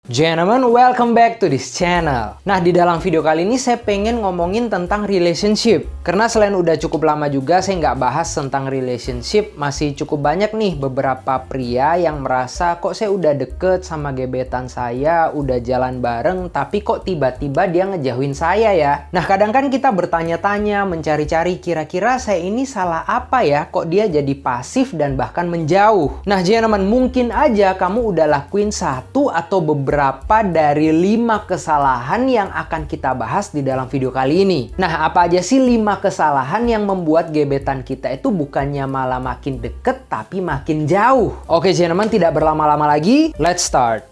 Gentlemen, welcome back to this channel. Nah, di dalam video kali ini saya pengen ngomongin tentang relationship. Karena selain udah cukup lama juga saya nggak bahas tentang relationship, masih cukup banyak nih beberapa pria yang merasa kok saya udah deket sama gebetan saya, udah jalan bareng, tapi kok tiba-tiba dia ngejauhin saya ya. Nah, kadang kan kita bertanya-tanya, mencari-cari kira-kira saya ini salah apa ya, kok dia jadi pasif dan bahkan menjauh. Nah, gentlemen, mungkin aja kamu udah lakuin satu atau beberapa dari 5 kesalahan yang akan kita bahas di dalam video kali ini. Nah, apa aja sih 5 kesalahan yang membuat gebetan kita itu bukannya malah makin deket tapi makin jauh? Oke, gentlemen, tidak berlama-lama lagi, let's start.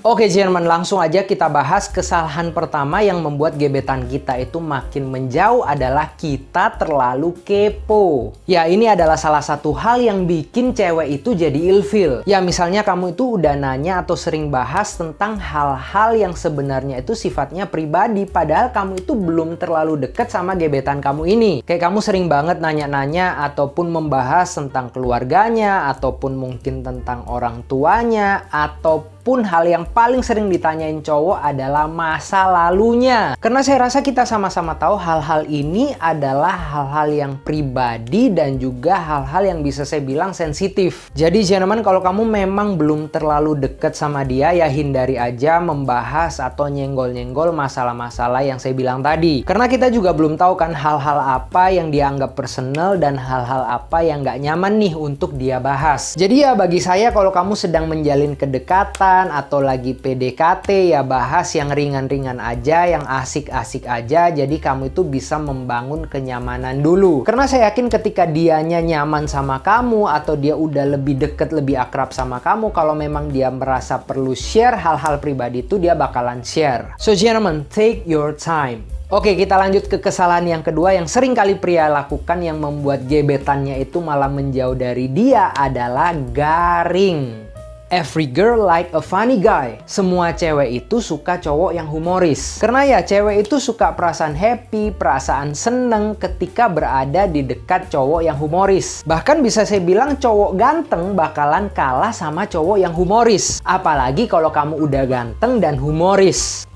Oke, gentlemen, langsung aja kita bahas kesalahan pertama yang membuat gebetan kita itu makin menjauh adalah kita terlalu kepo. Ya, ini adalah salah satu hal yang bikin cewek itu jadi ilfil. Ya, misalnya kamu itu udah nanya atau sering bahas tentang hal-hal yang sebenarnya itu sifatnya pribadi, padahal kamu itu belum terlalu deket sama gebetan kamu ini. Kayak kamu sering banget nanya-nanya ataupun membahas tentang keluarganya, ataupun mungkin tentang orang tuanya, ataupun hal yang paling sering ditanyain cowok adalah masa lalunya. Karena saya rasa kita sama-sama tahu hal-hal ini adalah hal-hal yang pribadi dan juga hal-hal yang bisa saya bilang sensitif. Jadi gentlemen, kalau kamu memang belum terlalu deket sama dia, ya hindari aja membahas atau nyenggol-nyenggol masalah-masalah yang saya bilang tadi. Karena kita juga belum tahu kan hal-hal apa yang dia anggap personal dan hal-hal apa yang nggak nyaman nih untuk dia bahas. Jadi ya bagi saya, kalau kamu sedang menjalin kedekatan atau lagi PDKT, ya bahas yang ringan-ringan aja, yang asik-asik aja, jadi kamu itu bisa membangun kenyamanan dulu. Karena saya yakin ketika dianya nyaman sama kamu atau dia udah lebih deket, lebih akrab sama kamu, kalau memang dia merasa perlu share hal-hal pribadi itu, dia bakalan share. So gentlemen, take your time. Oke, kita lanjut ke kesalahan yang kedua yang sering kali pria lakukan yang membuat gebetannya itu malah menjauh dari dia adalah garing. Every girl like a funny guy. Semua cewek itu suka cowok yang humoris. Karena ya cewek itu suka perasaan happy, perasaan seneng ketika berada di dekat cowok yang humoris. Bahkan bisa saya bilang cowok ganteng bakalan kalah sama cowok yang humoris. Apalagi kalau kamu udah ganteng dan humoris.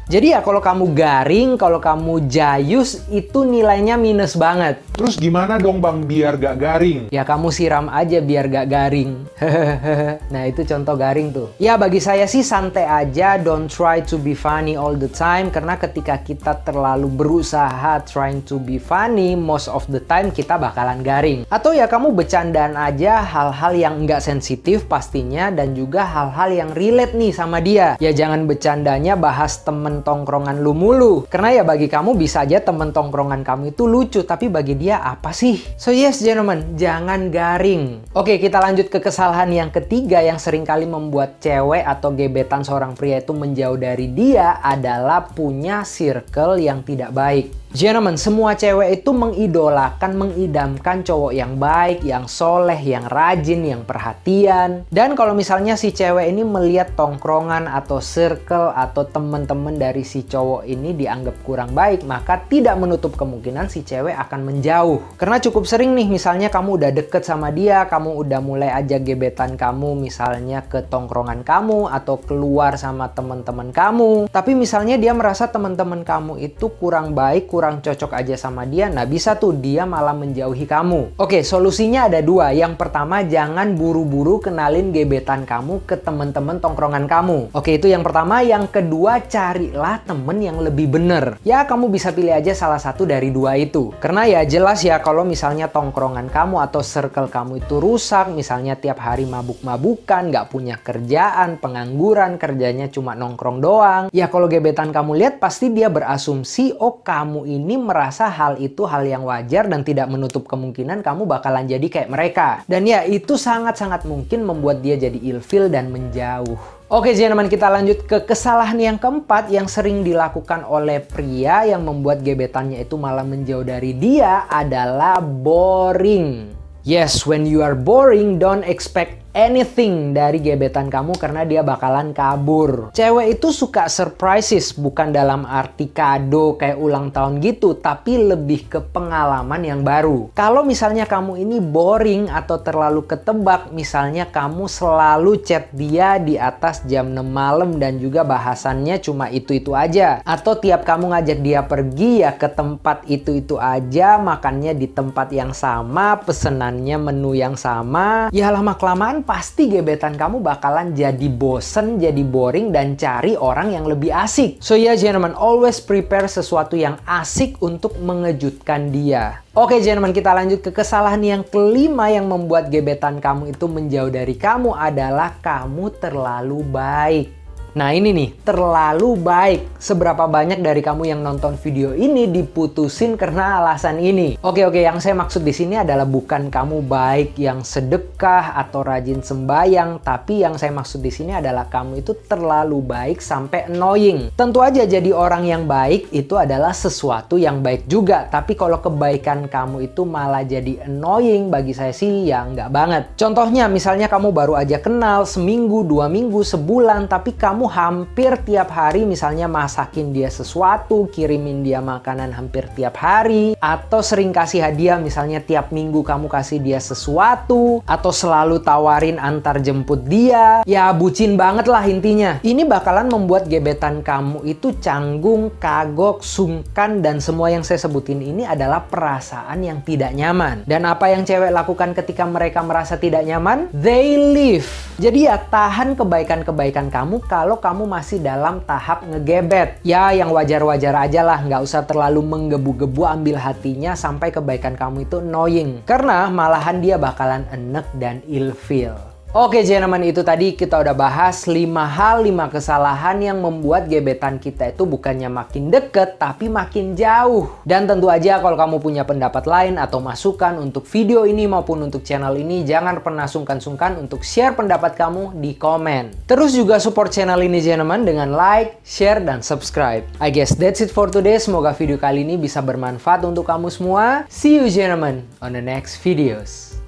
Jadi ya kalau kamu garing, kalau kamu jayus, itu nilainya minus banget. Terus gimana dong bang biar gak garing? Ya kamu siram aja biar gak garing. Nah itu contoh garing tuh. Ya bagi saya sih santai aja, don't try to be funny all the time. Karena ketika kita terlalu berusaha trying to be funny, most of the time kita bakalan garing. Atau ya kamu bercandaan aja hal-hal yang nggak sensitif pastinya, dan juga hal-hal yang relate nih sama dia. Ya jangan bercandanya bahas temen tongkrongan lu mulu. Karena ya bagi kamu bisa aja temen tongkrongan kamu itu lucu, tapi bagi dia apa sih? So yes gentlemen, jangan garing. Oke, kita lanjut ke kesalahan yang ketiga yang sering kali membuat cewek atau gebetan seorang pria itu menjauh dari dia adalah punya circle yang tidak baik. Gentlemen, semua cewek itu mengidolakan, mengidamkan cowok yang baik, yang soleh, yang rajin, yang perhatian. Dan kalau misalnya si cewek ini melihat tongkrongan atau circle atau teman-teman dari si cowok ini dianggap kurang baik, maka tidak menutup kemungkinan si cewek akan menjauh. Karena cukup sering nih, misalnya kamu udah deket sama dia, kamu udah mulai ajak gebetan kamu misalnya ke tongkrongan kamu atau keluar sama teman-teman kamu. Tapi misalnya dia merasa teman-teman kamu itu kurang baik, kurang cocok aja sama dia, nah bisa tuh dia malah menjauhi kamu. Oke, solusinya ada dua. Yang pertama, jangan buru-buru kenalin gebetan kamu ke teman-teman tongkrongan kamu. Oke, itu yang pertama. Yang kedua, carilah temen yang lebih bener. Ya, kamu bisa pilih aja salah satu dari dua itu. Karena ya jelas ya, kalau misalnya tongkrongan kamu atau circle kamu itu rusak, misalnya tiap hari mabuk-mabukan, nggak punya kerjaan, pengangguran, kerjanya cuma nongkrong doang. Ya kalau gebetan kamu lihat, pasti dia berasumsi, oh kamu ini merasa hal itu hal yang wajar dan tidak menutup kemungkinan kamu bakalan jadi kayak mereka. Dan ya itu sangat-sangat mungkin membuat dia jadi ilfil dan menjauh. Oke gentlemen, kita lanjut ke kesalahan yang keempat yang sering dilakukan oleh pria yang membuat gebetannya itu malah menjauh dari dia adalah boring. Yes, when you are boring, don't expect anything dari gebetan kamu karena dia bakalan kabur. Cewek itu suka surprises, bukan dalam arti kado kayak ulang tahun gitu, tapi lebih ke pengalaman yang baru. Kalau misalnya kamu ini boring atau terlalu ketebak, misalnya kamu selalu chat dia di atas jam 6 malam dan juga bahasannya cuma itu-itu aja. Atau tiap kamu ngajak dia pergi ya ke tempat itu-itu aja, makannya di tempat yang sama, pesenannya menu yang sama. Ya lama-kelamaan pasti gebetan kamu bakalan jadi bosen, jadi boring, dan cari orang yang lebih asik. So yeah gentlemen, always prepare sesuatu yang asik untuk mengejutkan dia. Oke gentlemen, kita lanjut ke kesalahan yang kelima yang membuat gebetan kamu itu menjauh dari kamu adalah kamu terlalu baik. Nah ini nih, terlalu baik. Seberapa banyak dari kamu yang nonton video ini diputusin karena alasan ini? Oke, yang saya maksud di sini adalah bukan kamu baik yang sedekah atau rajin sembayang, tapi yang saya maksud di sini adalah kamu itu terlalu baik sampai annoying. Tentu aja jadi orang yang baik itu adalah sesuatu yang baik juga, tapi kalau kebaikan kamu itu malah jadi annoying, bagi saya sih ya nggak banget. Contohnya misalnya kamu baru aja kenal seminggu, 2 minggu, sebulan, tapi kamu hampir tiap hari misalnya masakin dia sesuatu, kirimin dia makanan hampir tiap hari, atau sering kasih hadiah, misalnya tiap minggu kamu kasih dia sesuatu, atau selalu tawarin antar jemput dia. Ya bucin banget lah intinya. Ini bakalan membuat gebetan kamu itu canggung, kagok, sungkan, dan semua yang saya sebutin ini adalah perasaan yang tidak nyaman. Dan apa yang cewek lakukan ketika mereka merasa tidak nyaman? They leave. Jadi ya tahan kebaikan-kebaikan kamu kalau kamu masih dalam tahap ngegebet. Ya yang wajar-wajar aja lah, nggak usah terlalu menggebu-gebu ambil hatinya sampai kebaikan kamu itu annoying. Karena malahan dia bakalan enek dan ilfeel. Oke gentlemen, itu tadi kita udah bahas 5 hal, 5 kesalahan yang membuat gebetan kita itu bukannya makin deket, tapi makin jauh. Dan tentu aja kalau kamu punya pendapat lain atau masukan untuk video ini maupun untuk channel ini, jangan pernah sungkan-sungkan untuk share pendapat kamu di komen. Terus juga support channel ini gentlemen dengan like, share, dan subscribe. I guess that's it for today. Semoga video kali ini bisa bermanfaat untuk kamu semua. See you gentlemen on the next videos.